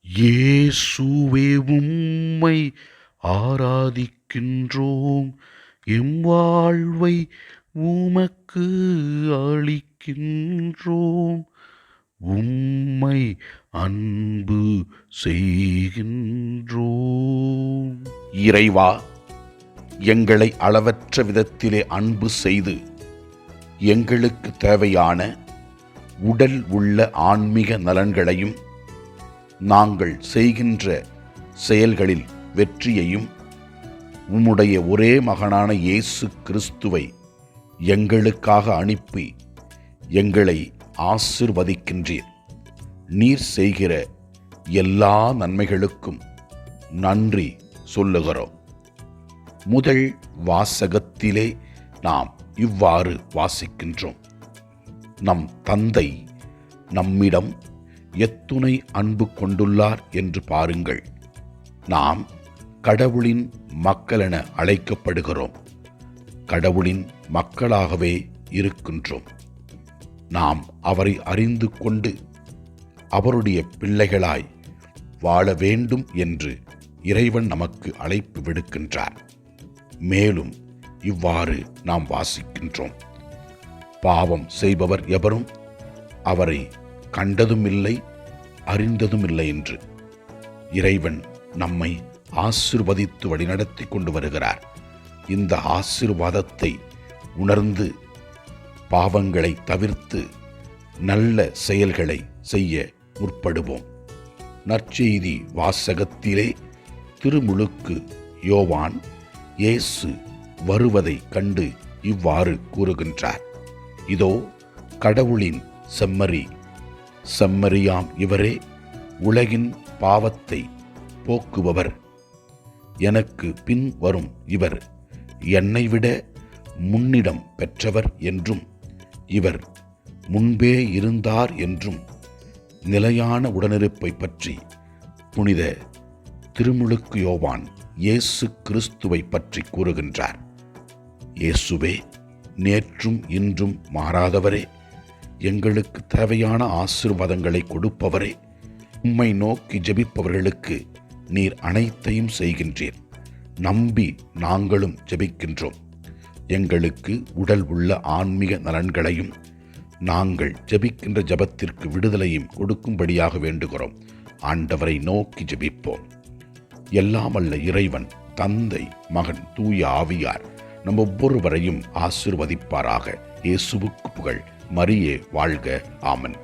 இயேசுவே உம்மை ஆராதிக்கின்றோம், எம் வாழ்வை உமக்கு அளிக்கின்றோம், உம்மை அன்பு செய்கின்றோம். இறைவா, எங்களை அளவற்ற விதத்திலே அன்பு செய்து எங்களுக்கு தேவையான உடல் உள்ள ஆன்மீக நலன்களையும் நாங்கள் செய்கின்ற செயல்களில் வெற்றியையும் உம்முடைய ஒரே மகனான இயேசு கிறிஸ்துவை எங்களுக்காக அனுப்பி எங்களை ஆசீர்வதிக்கின்றீர். நீர் செய்கிற எல்லா நன்மைகளுக்கும் நன்றி சொல்லுகிறோம். முதல் வாசகத்திலே நாம் இவ்வாறு வாசிக்கின்றோம். நம் தந்தை நம்மிடம் எத்துணை அன்பு கொண்டுள்ளார் என்று பாருங்கள். நாம் கடவுளின் மக்களென அழைக்கப்படுகிறோம். கடவுளின் மக்களாகவே இருக்கின்றோம். நாம் அவரை அறிந்து கொண்டு அவருடைய பிள்ளைகளாய் வாழ வேண்டும் என்று இறைவன் நமக்கு அழைப்பு விடுக்கின்றார். மேலும் இவ்வாறு நாம் வாசிக்கின்றோம். பாவம் செய்பவர் எவரும் அவரை கண்டதும் இல்லை, அறிந்ததும் இல்லை என்று இறைவன் நம்மை ஆசீர்வதித்து வழிநடத்தி கொண்டு வருகிறார். இந்த ஆசீர்வாதத்தை உணர்ந்து பாவங்களை தவிர்த்து நல்ல செயல்களை செய்ய முற்படுவோம். நற்செய்தி வாசகத்திலே திருமுழுக்கு யோவான் இயேசு வருவதை கண்டு இவ்வாறு கூறுகின்றார். இதோ கடவுளின் செம்மறி, செம்மறியாம் இவரே உலகின் பாவத்தை போக்குபவர். எனக்கு பின் வரும் இவர் என்னை விட முன்னிடம் பெற்றவர் என்றும் இவர் முன்பே இருந்தார் என்றும் நிலையான உடனிருப்பை பற்றி புனித திருமுழுக்கு யோவான் இயேசு கிறிஸ்துவை பற்றி கூறுகின்றார். இயேசுவே, நேற்றும் இன்றும் மாறாதவரே, எங்களுக்கு தேவையான ஆசீர்வாதங்களை கொடுப்பவரே, உம்மை நோக்கி ஜெபிப்பவர்களுக்கு நீர் அனைத்தையும் செய்கின்றீர். நம்பி நாங்களும் ஜெபிக்கின்றோம். எங்களுக்கு உடல் உள்ள ஆன்மீக நலன்களையும் நாங்கள் ஜெபிக்கின்ற ஜெபத்திற்கு விடுதலையும் கொடுக்கும்படியாக வேண்டுகிறோம். ஆண்டவரை நோக்கி ஜெபிப்போம். எல்லாமல்ல இறைவன், தந்தை, மகன், தூய ஆவியார் நம் ஒவ்வொருவரையும் ஆசீர்வதிப்பாராக. இயேசுவுக்கு புகழ். மரியே வாழ்க. ஆமென்.